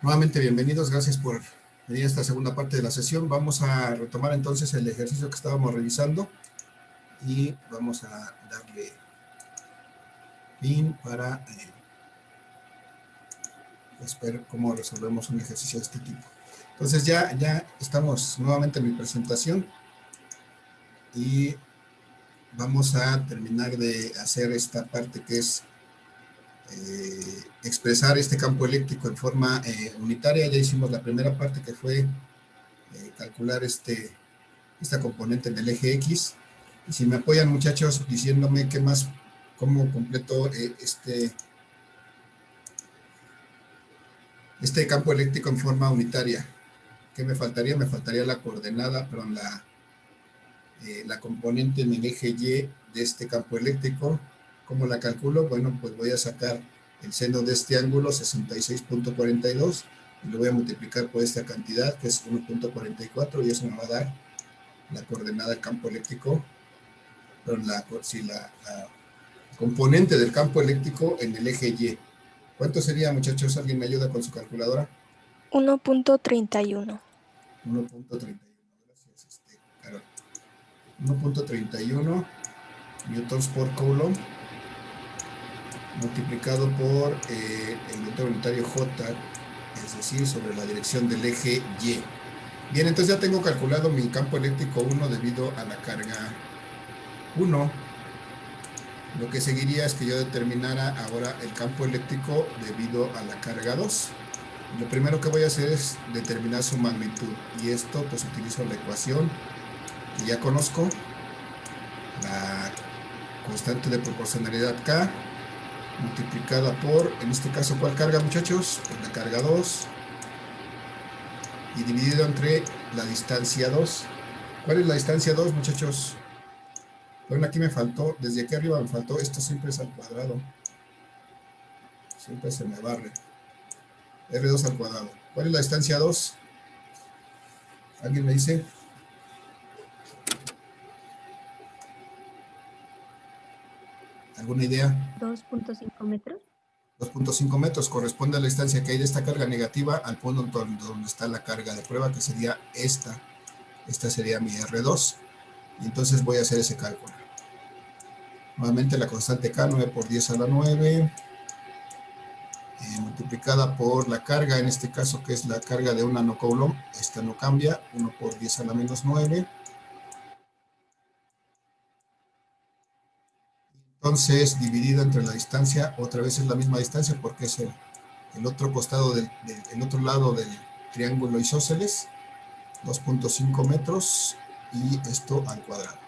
Nuevamente bienvenidos, gracias por venir a esta segunda parte de la sesión. Vamos a retomar entonces el ejercicio que estábamos revisando y vamos a darle fin para ver cómo resolvemos un ejercicio de este tipo. Entonces ya estamos nuevamente en mi presentación y vamos a terminar de hacer esta parte que es expresar este campo eléctrico en forma unitaria. Ya hicimos la primera parte que fue calcular esta componente en el eje X. Y si me apoyan, muchachos, diciéndome qué más, cómo completo este campo eléctrico en forma unitaria. ¿Qué me faltaría? Me faltaría la coordenada, perdón, la componente en el eje Y de este campo eléctrico. ¿Cómo la calculo? Bueno, pues voy a sacar el seno de este ángulo, 66.42, y lo voy a multiplicar por esta cantidad, que es 1.44, y eso me va a dar la coordenada del campo eléctrico, perdón, la componente del campo eléctrico en el eje Y. ¿Cuánto sería, muchachos? ¿Alguien me ayuda con su calculadora? 1.31. 1.31. Gracias, Carol. 1.31 newtons por coulomb multiplicado por el vector unitario J, es decir, sobre la dirección del eje Y. Bien, entonces ya tengo calculado mi campo eléctrico 1 debido a la carga 1. Lo que seguiría es que yo determinara ahora el campo eléctrico debido a la carga 2. Lo primero que voy a hacer es determinar su magnitud, y esto pues utilizo la ecuación que ya conozco, la constante de proporcionalidad K multiplicada por, en este caso, ¿cuál carga, muchachos? Pues la carga 2, y dividido entre la distancia 2. ¿Cuál es la distancia 2, muchachos? Bueno, aquí me faltó, desde aquí arriba me faltó, esto siempre es al cuadrado, siempre se me barre. R2 al cuadrado. ¿Cuál es la distancia 2? ¿Alguien me dice? ¿Alguna idea? 2.5 metros. 2.5 metros corresponde a la distancia que hay de esta carga negativa al punto donde está la carga de prueba, que sería esta. Esta sería mi R2. Y entonces voy a hacer ese cálculo. Nuevamente la constante K, 9 por 10 a la 9, multiplicada por la carga, en este caso que es la carga de un nanocoulomb. Esta no cambia, 1 por 10 a la menos 9. Entonces, dividido entre la distancia, otra vez es la misma distancia porque es el otro costado el otro lado del triángulo isósceles, 2.5 metros, y esto al cuadrado.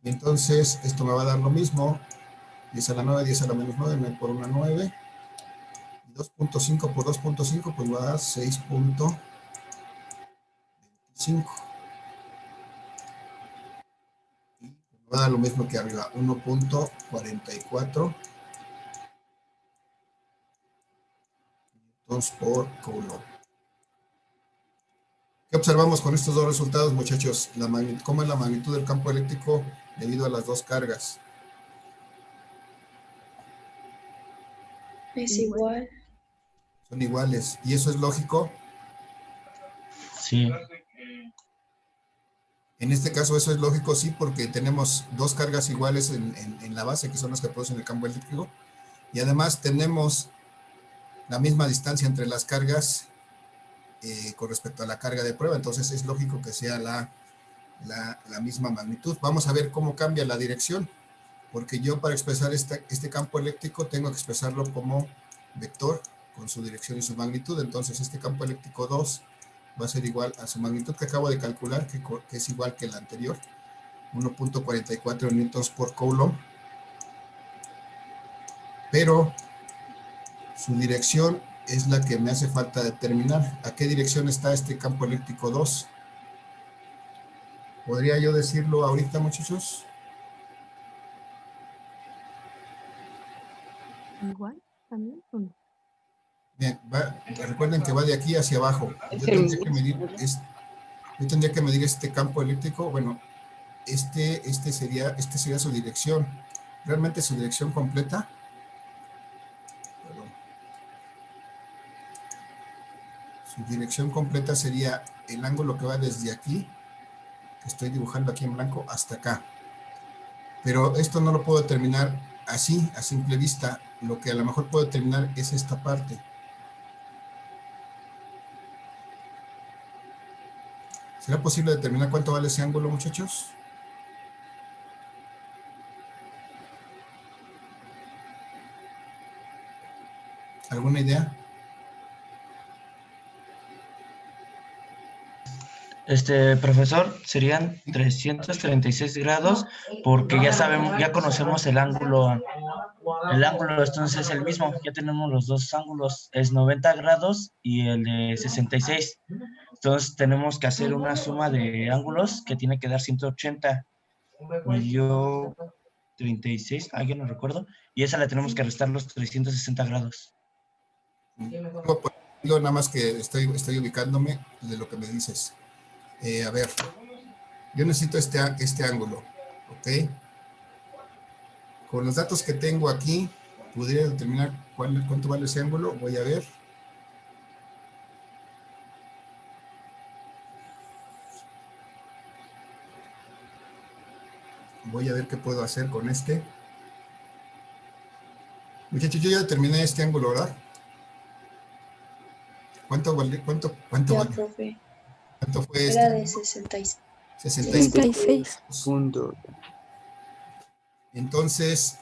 Y entonces esto me va a dar lo mismo, 10 a la 9, 10 a la menos 9, 9 por una 9, y 2.5 por 2.5 pues va a dar 6.25. Y me va a dar lo mismo que arriba, 1.44 por coulomb. ¿Qué observamos con estos dos resultados, muchachos? ¿Cómo es la magnitud del campo eléctrico debido a las dos cargas? Es igual. Son iguales. ¿Y eso es lógico? Sí. En este caso eso es lógico, sí, porque tenemos dos cargas iguales en la base, que son las que producen el campo eléctrico, y además tenemos la misma distancia entre las cargas con respecto a la carga de prueba, entonces es lógico que sea la misma magnitud. Vamos a ver cómo cambia la dirección, porque yo para expresar este campo eléctrico tengo que expresarlo como vector con su dirección y su magnitud. Entonces este campo eléctrico 2 va a ser igual a su magnitud que acabo de calcular, que es igual que la anterior, 1.44 newtons por coulomb, pero su dirección es la que me hace falta determinar. ¿A qué dirección está este campo eléctrico 2? ¿Podría yo decirlo ahorita, muchachos? Igual, también. Bien, recuerden que va de aquí hacia abajo. Yo tendría que medir este campo eléctrico. Bueno, este sería su dirección. Realmente su dirección completa. Perdón. Su dirección completa sería el ángulo que va desde aquí, que estoy dibujando aquí en blanco, hasta acá. Pero esto no lo puedo determinar así, a simple vista. Lo que a lo mejor puedo determinar es esta parte. ¿Será posible determinar cuánto vale ese ángulo, muchachos? ¿Alguna idea? Profesor, serían 336 grados porque ya sabemos, ya conocemos el ángulo entonces es el mismo, ya tenemos los dos ángulos, es 90 grados y el de 66. Entonces tenemos que hacer una suma de ángulos que tiene que dar 180. Me dio 36, yo no recuerdo, y esa le tenemos que restar los 360 grados. Tengo por ejemplo, nada más que estoy ubicándome de lo que me dices. A ver, yo necesito este ángulo, ¿ok? Con los datos que tengo aquí, podría determinar cuánto vale ese ángulo. Voy a ver. Voy a ver qué puedo hacer con este. Muchachos, yo ya determiné este ángulo, ¿verdad? ¿Cuánto vale? ¿Cuánto Ya, vale? profe. ¿Cuánto fue Era este? de 66. 66. Punto. Entonces,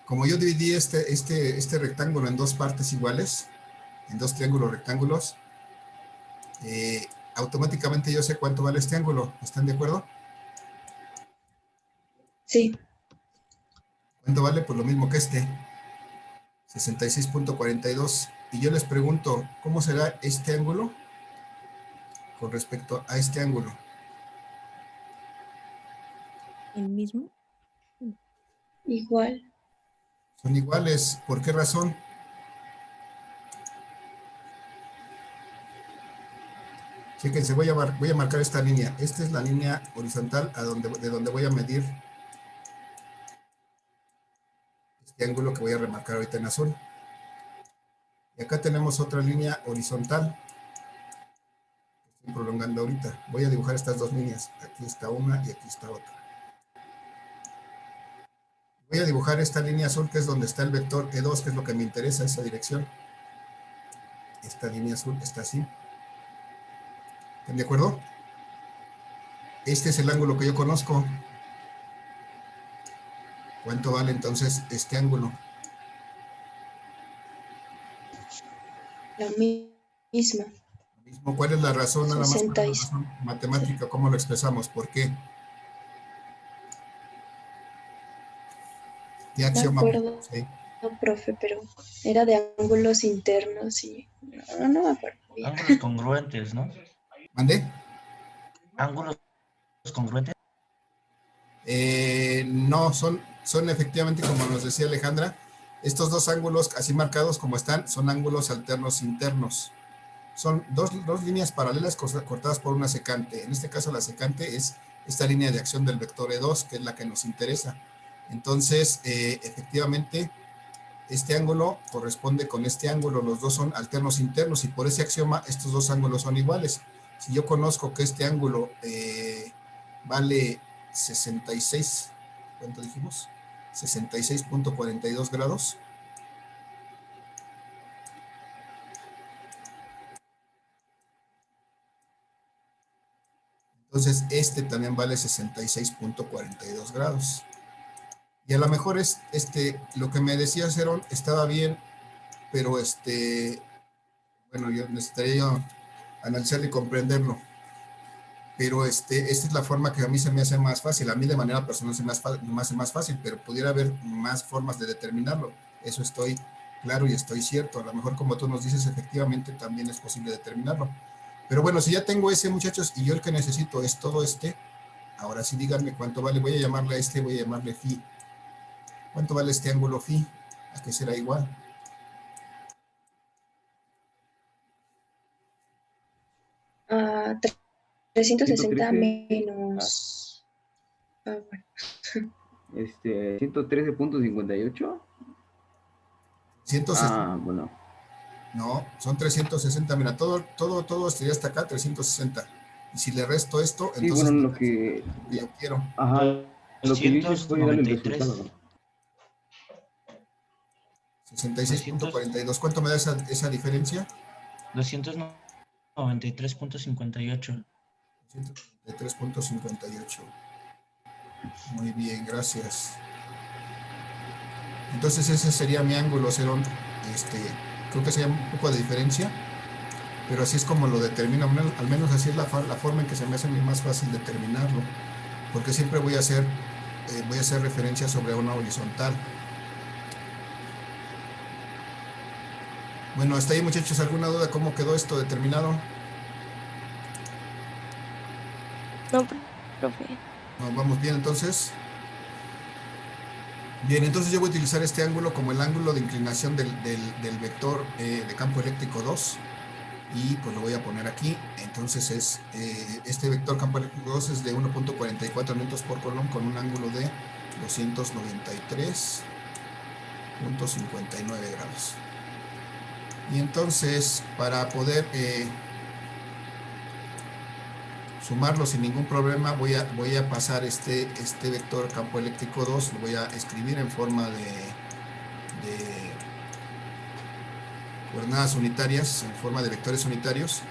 como yo dividí este rectángulo en dos partes iguales, en dos triángulos rectángulos, automáticamente yo sé cuánto vale este ángulo. ¿Están de acuerdo? Sí. ¿Cuánto vale? Pues lo mismo que este, 66.42. Y yo les pregunto, ¿cómo será este ángulo con respecto a este ángulo? El mismo. Igual. Son iguales. ¿Por qué razón? Fíjense, voy a marcar esta línea. Esta es la línea horizontal de donde voy a medir este ángulo que voy a remarcar ahorita en azul. Y acá tenemos otra línea horizontal. Estoy prolongando ahorita. Voy a dibujar estas dos líneas. Aquí está una y aquí está otra. Voy a dibujar esta línea azul que es donde está el vector E2, que es lo que me interesa, esa dirección. Esta línea azul está así. ¿Están de acuerdo? Este es el ángulo que yo conozco. ¿Cuánto vale entonces este ángulo? La misma. ¿Cuál es la razón? Nada más, ¿cuál es la 66. razón matemática? ¿Cómo lo expresamos? ¿Por qué? ¿Qué No me axioma? acuerdo, Sí. profe, pero era de ángulos internos y no me acuerdo bien. Ángulos congruentes, ¿no? ¿Mandé? Ángulos congruentes. No, son efectivamente, como nos decía Alejandra, estos dos ángulos así marcados como están, son ángulos alternos internos. Son dos líneas paralelas cortadas por una secante. En este caso la secante es esta línea de acción del vector E2, que es la que nos interesa. Entonces, efectivamente, este ángulo corresponde con este ángulo. Los dos son alternos internos y por ese axioma estos dos ángulos son iguales. Si yo conozco que este ángulo vale 66, ¿cuánto dijimos? 66.42 grados. Entonces, este también vale 66.42 grados. Y a lo mejor lo que me decía Cerón estaba bien, pero bueno, yo necesitaría analizarlo y comprenderlo. Pero esta es la forma que a mí se me hace más fácil. A mí de manera personal se me hace más fácil, pero pudiera haber más formas de determinarlo. Eso estoy claro y estoy cierto. A lo mejor como tú nos dices, efectivamente también es posible determinarlo. Pero bueno, si ya tengo ese, muchachos, y yo el que necesito es todo ahora sí díganme cuánto vale. Voy a llamarle a voy a llamarle phi. ¿Cuánto vale este ángulo phi? ¿A qué será igual? Ah, 360 113, menos. Bueno. 113.58. 160. Ah, bueno. No, son 360. Mira, todo estaría hasta acá, 360. Y si le resto esto, Sí, entonces bueno, lo que yo quiero. ajá, lo que yo hice fue darle el 293. resultado. 66.42. ¿Cuánto me da esa diferencia? 293.58. 193.58. Muy bien, gracias. Entonces ese sería mi ángulo, Cerón. Creo que sería un poco de diferencia, pero así es como lo determino. Al menos así es la forma en que se me hace a mí más fácil determinarlo, porque siempre voy a hacer referencia sobre una horizontal. Bueno, hasta ahí, muchachos, ¿alguna duda cómo quedó esto determinado? No, profe. Nos vamos bien, entonces. Bien, entonces yo voy a utilizar este ángulo como el ángulo de inclinación del vector de campo eléctrico 2, y pues lo voy a poner aquí. Entonces este vector campo eléctrico 2 es de 1.44 newtons por coulomb con un ángulo de 293.59 grados. Y entonces, para poder sumarlo sin ningún problema, voy a pasar este vector campo eléctrico 2, lo voy a escribir en forma de coordenadas unitarias, en forma de vectores unitarios,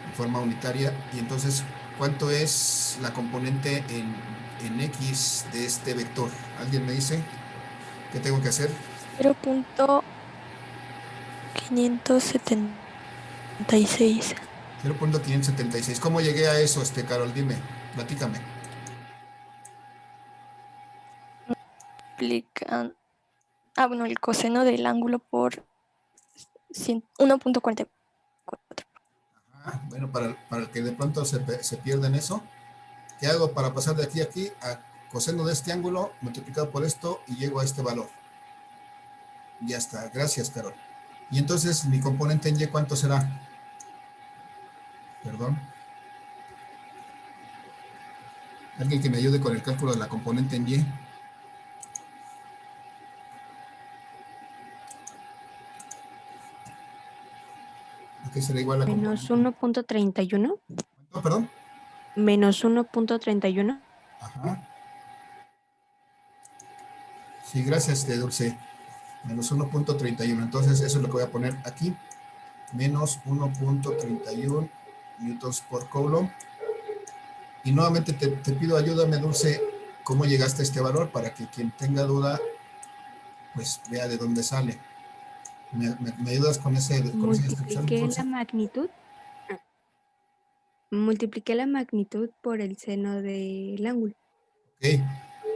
en forma unitaria. Y entonces, ¿cuánto es la componente en X de este vector? ¿Alguien me dice qué tengo que hacer? 0.576. 0.576. ¿Cómo llegué a eso, Carol? Dime, platícame. Aplican. Bueno, el coseno del ángulo por 1.44. Bueno, para el que de pronto se pierden eso, ¿qué hago para pasar de aquí a aquí? A coseno de este ángulo multiplicado por esto y llego a este valor. Ya está, gracias, Carol. Y entonces, mi componente en Y, ¿cuánto será? Perdón. ¿Alguien que me ayude con el cálculo de la componente en Y? ¿Qué será igual a la Menos componente? 1.31. No, perdón. Menos 1.31. Ajá. Sí, gracias, Dulce. Menos 1.31. Entonces, eso es lo que voy a poner aquí. Menos 1.31 newtons por coulomb. Y nuevamente te pido, ayúdame, Dulce, cómo llegaste a este valor para que quien tenga duda, pues vea de dónde sale. ¿Me ayudas con esa descripción, Dulce? Multipliqué la magnitud por el seno del ángulo. Ok.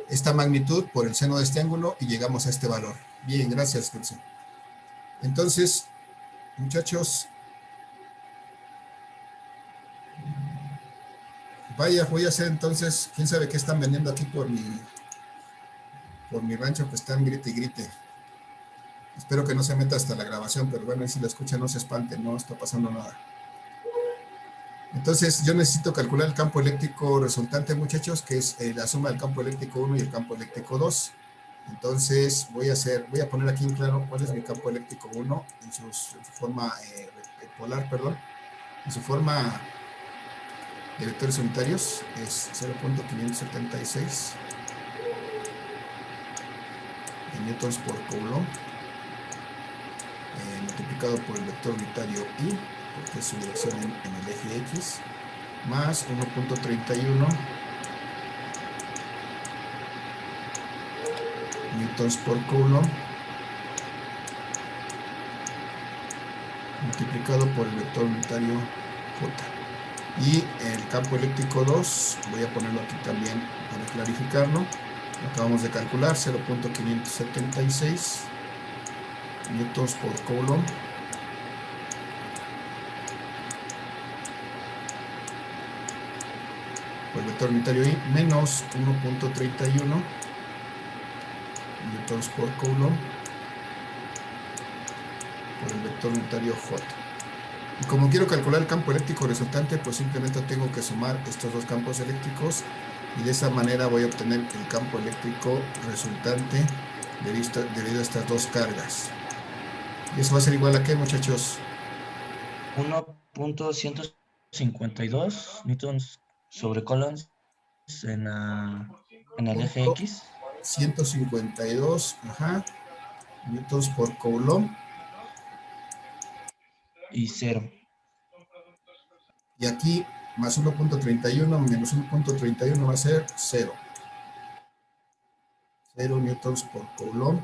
Esta magnitud por el seno de este ángulo y llegamos a este valor. Bien, gracias, Dulce. Entonces, muchachos, vaya, voy a hacer entonces, quién sabe qué están vendiendo aquí por mi rancho, pues están grite y grite. Espero que no se meta hasta la grabación, pero bueno, si la escuchan no se espanten, no está pasando nada. Entonces, yo necesito calcular el campo eléctrico resultante, muchachos, que es la suma del campo eléctrico 1 y el campo eléctrico 2. Entonces, voy a poner aquí en claro cuál es mi campo eléctrico 1 en su forma polar, perdón, en su forma de vectores unitarios, es 0.576 newtons por coulomb, multiplicado por el vector unitario I, porque es su dirección en el eje X, más 1.31 newtons por coulomb, multiplicado por el vector unitario J. Y el campo eléctrico 2, voy a ponerlo aquí también para clarificarlo, lo acabamos de calcular, 0.576 newtons por coulomb, por el vector unitario I, menos 1.31 newtons por coulomb por el vector unitario J. Y como quiero calcular el campo eléctrico resultante, pues simplemente tengo que sumar estos dos campos eléctricos y de esa manera voy a obtener el campo eléctrico resultante debido a estas dos cargas. Y eso va a ser igual a ¿qué, muchachos? 1.152 newtons sobre coulombs en el eje X. 152, ajá, newtons por coulomb. Y 0. Y aquí, más 1.31 menos 1.31 va a ser 0. 0 newtons por coulomb.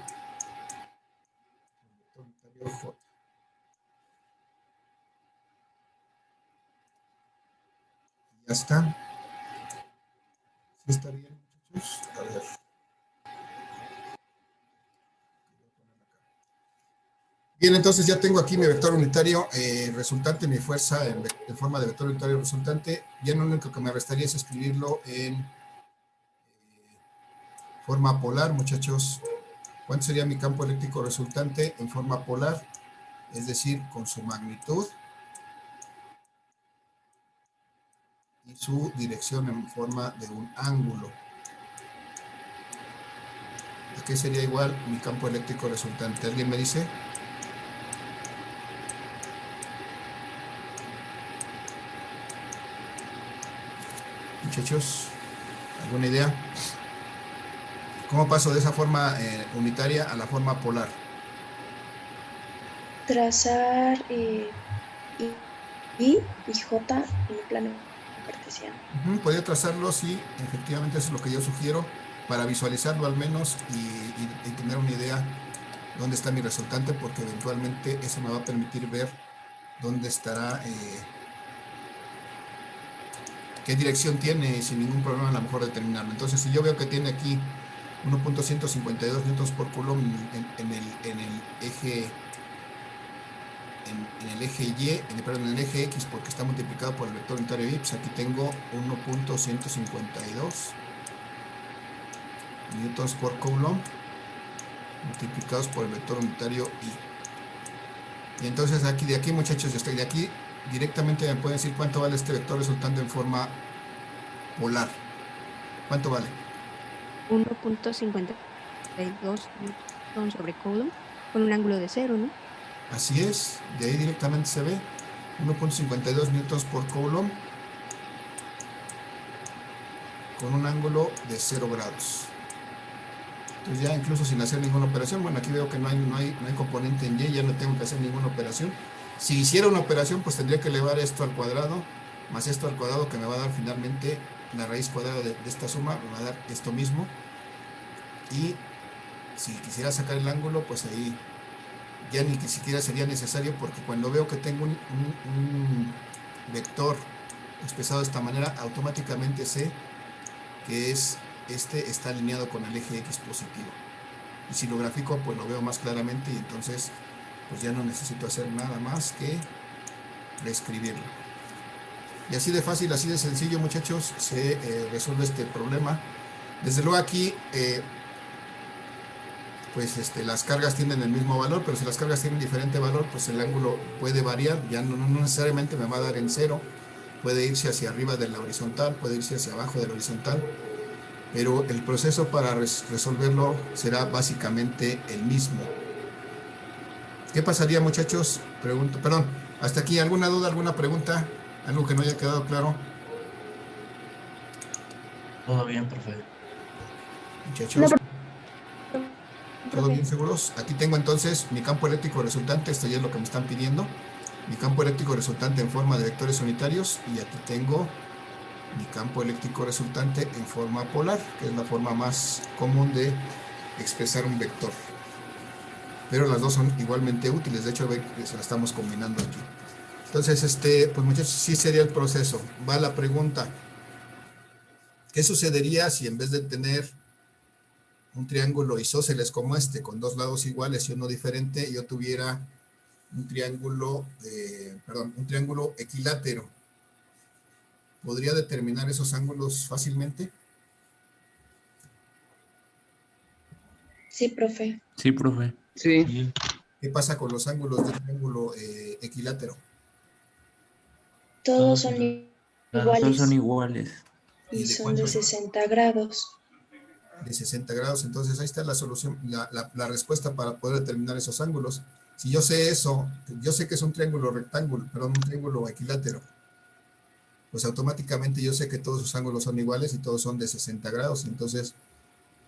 Ya está. ¿Sí está bien, muchachos? A ver. Bien, entonces ya tengo aquí mi vector unitario resultante, mi fuerza en forma de vector unitario resultante. Ya lo único que me restaría es escribirlo en forma polar, muchachos. ¿Cuánto sería mi campo eléctrico resultante en forma polar? Es decir, con su magnitud y su dirección en forma de un ángulo. ¿A qué sería igual mi campo eléctrico resultante? ¿Alguien me dice? Muchachos, ¿alguna idea? ¿Cómo paso de esa forma unitaria a la forma polar? Trazar I y J en un plano cartesiano. Podría trazarlo, sí, efectivamente eso es lo que yo sugiero, para visualizarlo al menos y tener una idea dónde está mi resultante, porque eventualmente eso me va a permitir ver dónde estará, qué dirección tiene, sin ningún problema a lo mejor determinarlo. Entonces, si yo veo que tiene aquí 1.152 newtons por coulomb en el eje en el eje Y, perdón, en el eje X, porque está multiplicado por el vector unitario Y, pues aquí tengo 1.152 newtons por coulomb multiplicados por el vector unitario Y. Y entonces aquí, de aquí, muchachos, de aquí directamente me pueden decir cuánto vale este vector resultante en forma polar. ¿Cuánto vale? 1.52 newtons sobre coulomb con un ángulo de 0, ¿no? Así es, de ahí directamente se ve 1.52 newtons por coulomb con un ángulo de 0 grados. Entonces ya incluso sin hacer ninguna operación, bueno, aquí veo que no hay componente en Y, ya no tengo que hacer ninguna operación. Si hiciera una operación, pues tendría que elevar esto al cuadrado, más esto al cuadrado, que me va a dar finalmente la raíz cuadrada de esta suma, me va a dar esto mismo. Y si quisiera sacar el ángulo, pues ahí ya ni siquiera sería necesario, porque cuando veo que tengo un vector expresado de esta manera, automáticamente sé que este está alineado con el eje X positivo. Y si lo grafico, pues lo veo más claramente, y entonces pues ya no necesito hacer nada más que reescribirlo. Y así de fácil, así de sencillo, muchachos, se resuelve este problema. Desde luego aquí pues las cargas tienen el mismo valor, pero si las cargas tienen diferente valor, pues el ángulo puede variar, ya no necesariamente me va a dar en 0, puede irse hacia arriba de la horizontal, puede irse hacia abajo de la horizontal, pero el proceso para resolverlo será básicamente el mismo. ¿Qué pasaría, muchachos? Pregunto, perdón, hasta aquí, ¿alguna duda, alguna pregunta? ¿Algo que no haya quedado claro? Todo bien, profe. Muchachos, ¿todo Profe. bien seguros? Aquí tengo entonces mi campo eléctrico resultante, esto ya es lo que me están pidiendo. Mi campo eléctrico resultante en forma de vectores unitarios, y aquí tengo mi campo eléctrico resultante en forma polar, que es la forma más común de expresar un vector. Pero las dos son igualmente útiles, de hecho se la estamos combinando aquí. Entonces, pues muchachos, sí sería el proceso. Va la pregunta: ¿qué sucedería si en vez de tener un triángulo isósceles como este, con dos lados iguales y uno diferente, yo tuviera un triángulo equilátero? ¿Podría determinar esos ángulos fácilmente? Sí, profe. Sí, profe. Sí, ¿Qué pasa con los ángulos de un triángulo equilátero? Todos son Todos son iguales iguales. y ¿Y de son de cuánto? 60 grados. De 60 grados. Entonces ahí está la solución, la respuesta para poder determinar esos ángulos. Si yo sé eso, yo sé que es un triángulo rectángulo, perdón, un triángulo equilátero, pues automáticamente yo sé que todos sus ángulos son iguales y todos son de 60 grados. Entonces,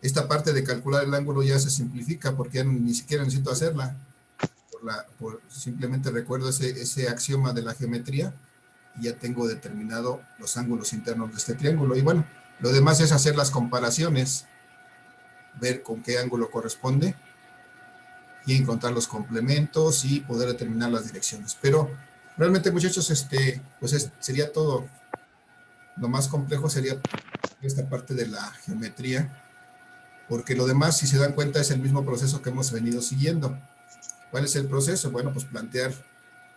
esta parte de calcular el ángulo ya se simplifica porque ya ni siquiera necesito hacerla. Simplemente recuerdo ese axioma de la geometría y ya tengo determinado los ángulos internos de este triángulo. Y bueno, lo demás es hacer las comparaciones, ver con qué ángulo corresponde y encontrar los complementos y poder determinar las direcciones. Pero realmente, muchachos, sería todo. Lo más complejo sería esta parte de la geometría, porque lo demás, si se dan cuenta, es el mismo proceso que hemos venido siguiendo. ¿Cuál es el proceso? Bueno, pues plantear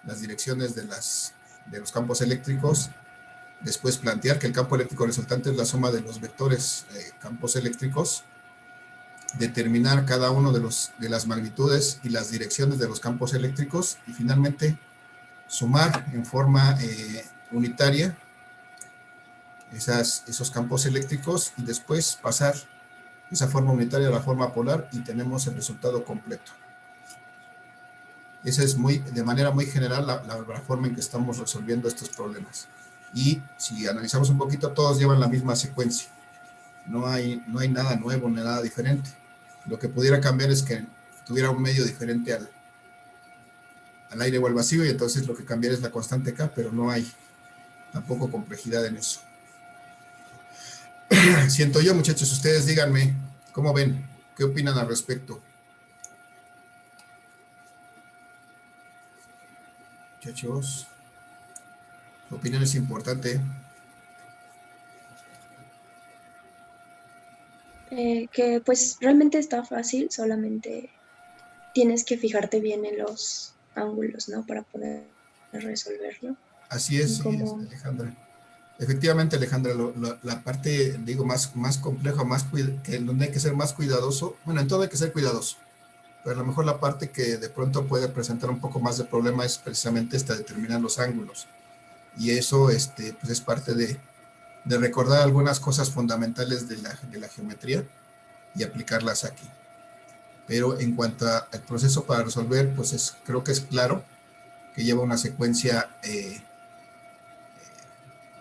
las direcciones de los campos eléctricos, después plantear que el campo eléctrico resultante es la suma de los vectores campos eléctricos, determinar cada uno de las magnitudes y las direcciones de los campos eléctricos y finalmente sumar en forma unitaria esos campos eléctricos y después pasar esa forma unitaria a la forma polar y tenemos el resultado completo. Esa es de manera muy general la forma en que estamos resolviendo estos problemas. Y si analizamos un poquito, todos llevan la misma secuencia. No hay nada nuevo, ni nada diferente. Lo que pudiera cambiar es que tuviera un medio diferente al aire o al vacío, y entonces lo que cambiaría es la constante K, pero no hay tampoco complejidad en eso. Siento yo, muchachos, ustedes díganme, ¿cómo ven? ¿Qué opinan al respecto? Muchachos, su opinión es importante. Que pues realmente está fácil, solamente tienes que fijarte bien en los ángulos, ¿no? Para poder resolverlo. Así es, sí, Alejandra. Efectivamente, Alejandra, la parte, digo, más compleja, donde hay que ser más cuidadoso, bueno, en todo hay que ser cuidadoso, pero a lo mejor la parte que de pronto puede presentar un poco más de problema es precisamente determinar los ángulos. Y eso pues es parte de recordar algunas cosas fundamentales de la geometría y aplicarlas aquí. Pero en cuanto al proceso para resolver, pues creo que es claro que lleva una secuencia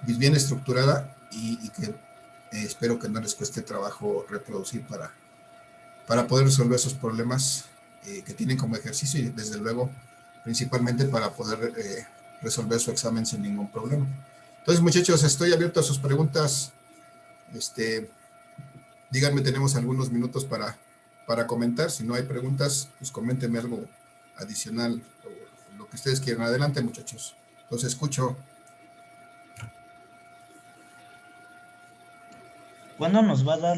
bien estructurada y que espero que no les cueste trabajo reproducir para poder resolver esos problemas que tienen como ejercicio y desde luego principalmente para poder resolver su examen sin ningún problema. Entonces, muchachos, estoy abierto a sus preguntas. Díganme, tenemos algunos minutos para comentar. Si no hay preguntas, pues coméntenme algo adicional o lo que ustedes quieran. Adelante, muchachos. Los escucho. ¿Cuándo nos va a dar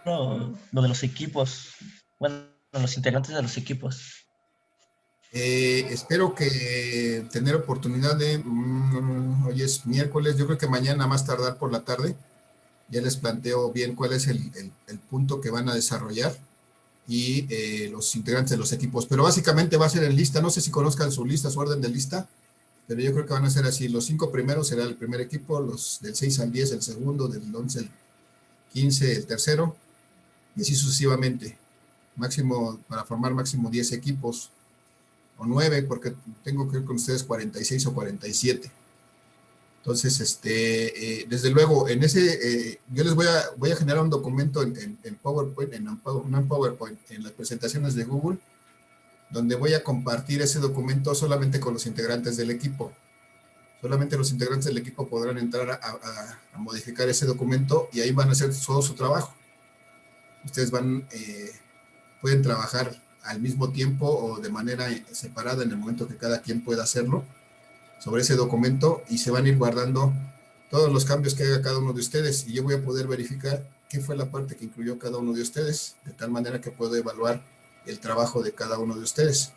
lo de los equipos? Bueno, los integrantes de los equipos. Espero que tener oportunidad de, hoy es miércoles, yo creo que mañana más tardar por la tarde, ya les planteo bien cuál es el punto que van a desarrollar y los integrantes de los equipos, pero básicamente va a ser en lista, no sé si conozcan su lista, su orden de lista, pero yo creo que van a ser así, los 5 primeros será el primer equipo, los del 6 al 10 el segundo, del 11 al 15 el tercero, y así sucesivamente, para formar máximo 10 equipos, o 9, porque tengo que ir con ustedes 46 o 47. Entonces, desde luego, en yo les voy a generar un documento en PowerPoint, en PowerPoint, en las presentaciones de Google, donde voy a compartir ese documento solamente con los integrantes del equipo. Solamente los integrantes del equipo podrán entrar a modificar ese documento y ahí van a hacer todo su trabajo. Ustedes pueden trabajar al mismo tiempo o de manera separada en el momento que cada quien pueda hacerlo sobre ese documento y se van a ir guardando todos los cambios que haga cada uno de ustedes y yo voy a poder verificar qué fue la parte que incluyó cada uno de ustedes, de tal manera que puedo evaluar el trabajo de cada uno de ustedes.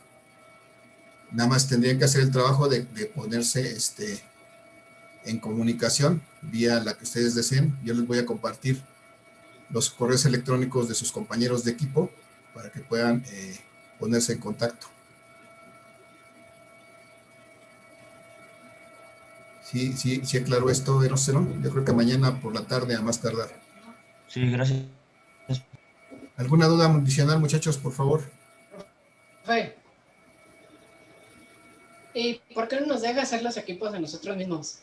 Nada más tendrían que hacer el trabajo de ponerse en comunicación vía la que ustedes deseen. Yo les voy a compartir los correos electrónicos de sus compañeros de equipo para que puedan ponerse en contacto. Sí, aclaro esto, Rosero. Yo creo que mañana por la tarde a más tardar. Sí, gracias. ¿Alguna duda adicional, muchachos, por favor? Sí. ¿Y por qué no nos deja hacer los equipos de nosotros mismos?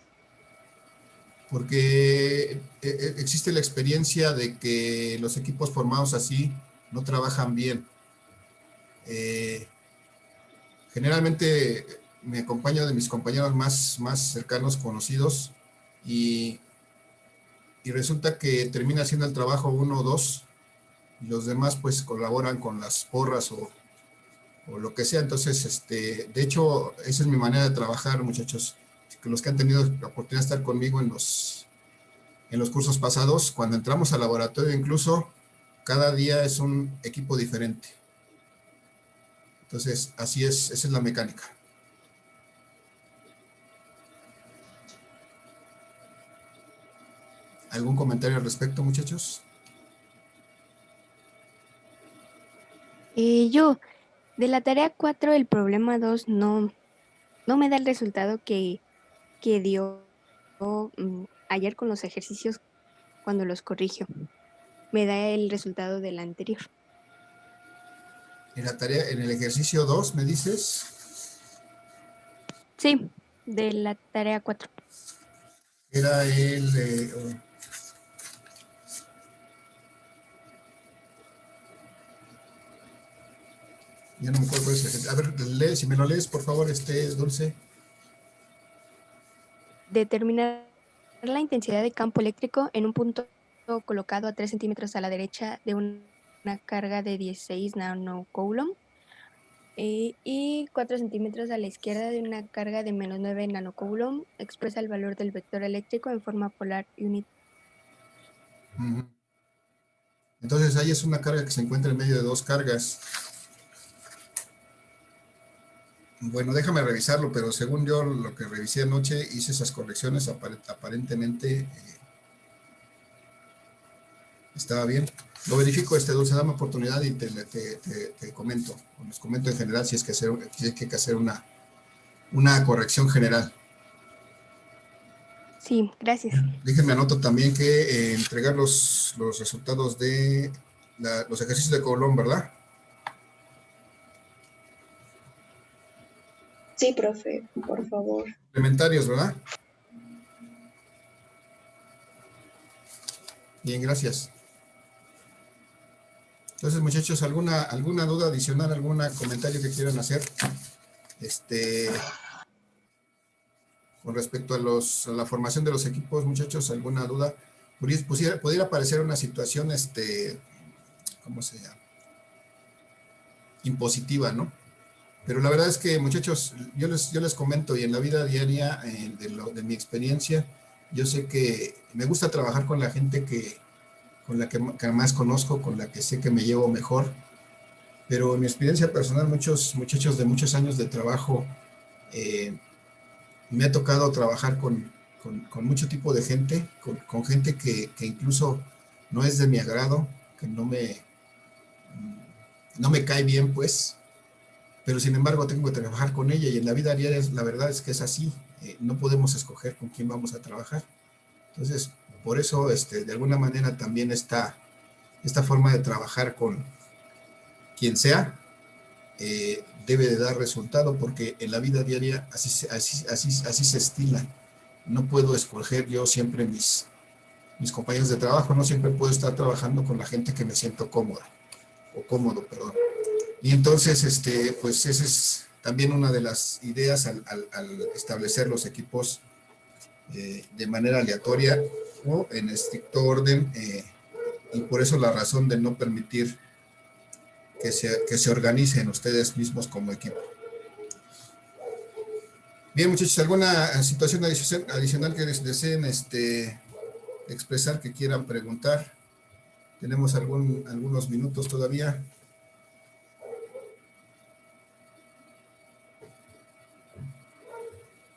Porque existe la experiencia de que los equipos formados así no trabajan bien. Generalmente me acompaño de mis compañeros más cercanos, conocidos, y resulta que termina haciendo el trabajo uno o dos, y los demás pues colaboran con las porras o lo que sea. Entonces, de hecho, esa es mi manera de trabajar, muchachos. Los que han tenido la oportunidad de estar conmigo en los cursos pasados, cuando entramos al laboratorio incluso, cada día es un equipo diferente. Entonces, así es, esa es la mecánica. ¿Algún comentario al respecto, muchachos? Yo, de la tarea 4, el problema 2 no me da el resultado que dio ayer con los ejercicios cuando los corrigió. Me da el resultado del anterior. En la tarea, en el ejercicio 2, ¿me dices? Sí, de la tarea 4. Era el... ya no me acuerdo cuál es el... A ver, lee, si me lo lees, por favor, Dulce. Determinar la intensidad de campo eléctrico en un punto colocado a 3 centímetros a la derecha de una carga de 16 nanocoulomb y 4 centímetros a la izquierda de una carga de menos 9 nanocoulomb. Expresa el valor del vector eléctrico en forma polar unit. Entonces ahí es una carga que se encuentra en medio de dos cargas. Bueno, déjame revisarlo, pero según yo lo que revisé anoche, hice esas correcciones, aparentemente estaba bien. Lo verifico, Dulce, dame oportunidad y te comento, o les comento en general si es que hay que hacer una corrección general. Sí, gracias. Déjenme anoto también que entregar los resultados de los ejercicios de Coulomb, ¿verdad? Sí, profe, por favor. Complementarios, ¿verdad? Bien, gracias. Entonces, muchachos, ¿alguna duda adicional, algún comentario que quieran hacer? Con respecto a la formación de los equipos, muchachos, ¿alguna duda? Pudiera parecer una situación, ¿cómo se llama? Impositiva, ¿no? Pero la verdad es que, muchachos, yo les comento, y en la vida diaria, de mi experiencia, yo sé que me gusta trabajar con la gente con la que más conozco, con la que sé que me llevo mejor, pero en mi experiencia personal, muchos muchachos de muchos años de trabajo, me ha tocado trabajar con mucho tipo de gente, con gente que incluso no es de mi agrado, que no me cae bien, pues, pero sin embargo tengo que trabajar con ella, y en la vida diaria la verdad es que es así. No podemos escoger con quién vamos a trabajar. Entonces, por eso, de alguna manera también esta forma de trabajar con quien sea, debe de dar resultado, porque en la vida diaria así se estila. No puedo escoger yo siempre mis compañeros de trabajo, no siempre puedo estar trabajando con la gente que me siento cómodo, perdón. Y entonces, pues esa es también una de las ideas al establecer los equipos de manera aleatoria o en estricto orden, y por eso la razón de no permitir que se organicen ustedes mismos como equipo. Bien, muchachos, ¿alguna situación adicional que deseen expresar, que quieran preguntar? Tenemos algunos minutos todavía.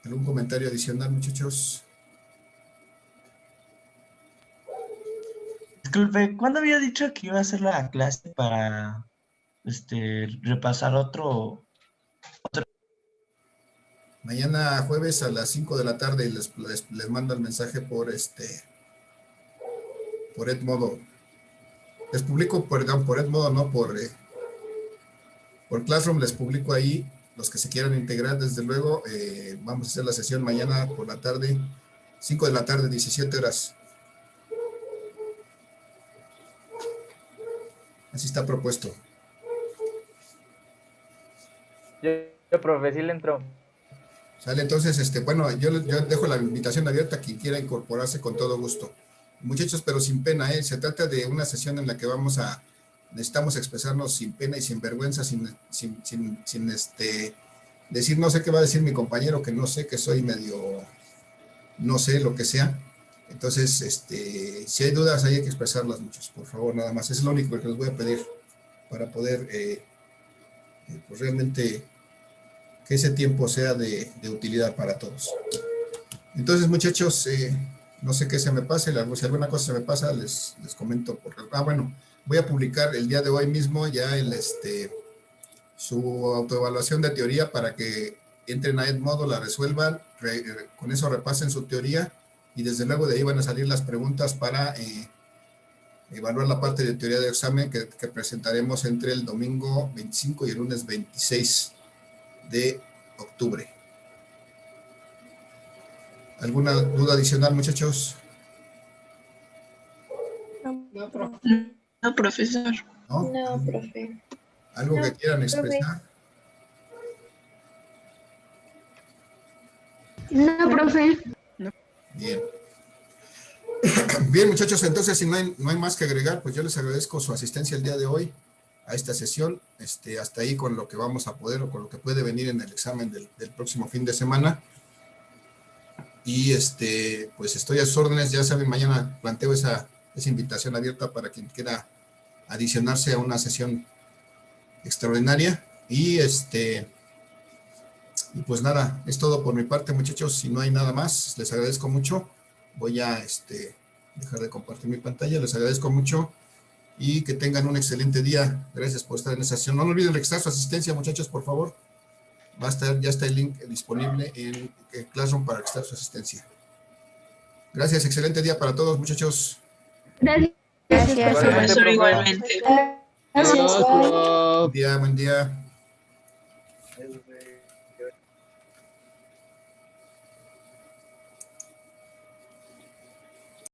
¿Algún comentario adicional, muchachos? Disculpe, ¿cuándo había dicho que iba a hacer la clase para repasar otro? Mañana jueves a las 5 de la tarde les mando el mensaje por Edmodo. Les publico por Edmodo, no por Classroom, les publico ahí los que se quieran integrar, desde luego, vamos a hacer la sesión mañana por la tarde, 5 de la tarde, 17 horas. Así está propuesto. Yo, profe, sí le entro. Sale, entonces, bueno, yo dejo la invitación abierta a quien quiera incorporarse con todo gusto. Muchachos, pero sin pena, se trata de una sesión en la que necesitamos expresarnos sin pena y sin vergüenza, sin decir, no sé qué va a decir mi compañero, que no sé, que soy medio, no sé, lo que sea. Entonces, si hay dudas, hay que expresarlas, muchos, por favor, nada más. Eso es lo único que les voy a pedir para poder, pues realmente, que ese tiempo sea de utilidad para todos. Entonces, muchachos, no sé qué se me pase, si alguna cosa se me pasa, les comento. Bueno, voy a publicar el día de hoy mismo ya su autoevaluación de teoría para que entren a Edmodo, la resuelvan, con eso repasen su teoría y desde luego de ahí van a salir las preguntas para evaluar la parte de teoría de examen que presentaremos entre el domingo 25 y el lunes 26 de octubre. ¿Alguna duda adicional, muchachos? No, profe. No, profesor. ¿No? No, profe. ¿Algo que quieran expresar? No, profe. Bien. Bien, muchachos, entonces si no hay más que agregar, pues yo les agradezco su asistencia el día de hoy a esta sesión, hasta ahí con lo que vamos a poder o con lo que puede venir en el examen del próximo fin de semana. Y pues estoy a sus órdenes, ya saben, mañana planteo esa invitación abierta para quien quiera adicionarse a una sesión extraordinaria. Y y pues nada, es todo por mi parte, muchachos. Si no hay nada más, les agradezco mucho. Voy a dejar de compartir mi pantalla. Les agradezco mucho y que tengan un excelente día. Gracias por estar en esta sesión. No olviden registrar su asistencia, muchachos, por favor. Ya está el link disponible en Classroom para registrar su asistencia. Gracias, excelente día para todos, muchachos. Gracias. Gracias. Profesor, igualmente. Gracias. Adiós, prof. Buen día.